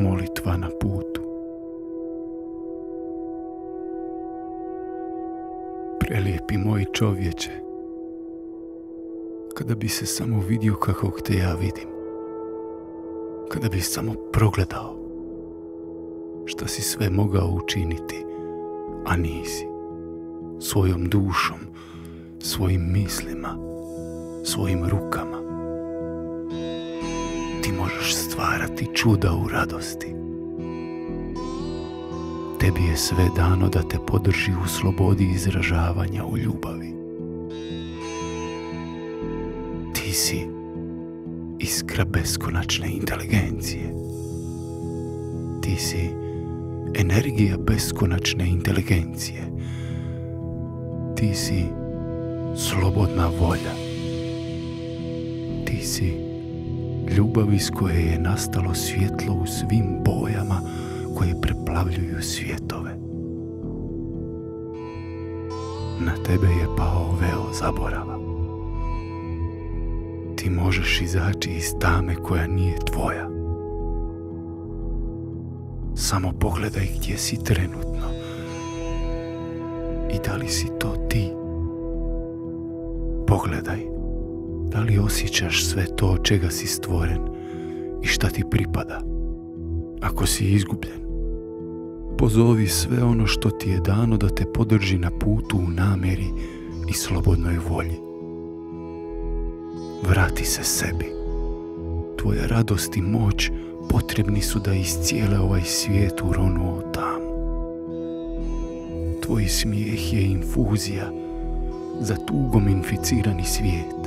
molitva na putu. Prelijepi moj čovječe, kada bi se samo vidio kakvog te ja vidim, kada bi samo progledao šta si sve mogao učiniti, a nisi, svojom dušom, svojim mislima, svojim rukama. Ti možeš stvarati čuda u radosti. Tebi je sve dano da te podrži u slobodi izražavanja u ljubavi. Ti si iskra beskonačne inteligencije. Ti si energija beskonačne inteligencije. Ti si slobodna volja. Ti si ljubav iz koje je nastalo svjetlo u svim bojama koje preplavljuju svjetove. Na tebe je pao veo zaborava. Ti možeš izaći iz tame koja nije tvoja. Samo pogledaj gdje si trenutno i da li si to ti. Pogledaj, da li osjećaš sve to od čega si stvoren i šta ti pripada. Ako si izgubljen, pozovi sve ono što ti je dano da te podrži na putu u namjeri i slobodnoj volji. Vrati se sebi. Tvoja radost i moć potrebni su da iscijele ovaj svijet uronuo tamo. Tvoj smijeh je infuzija za tugom inficirani svijet.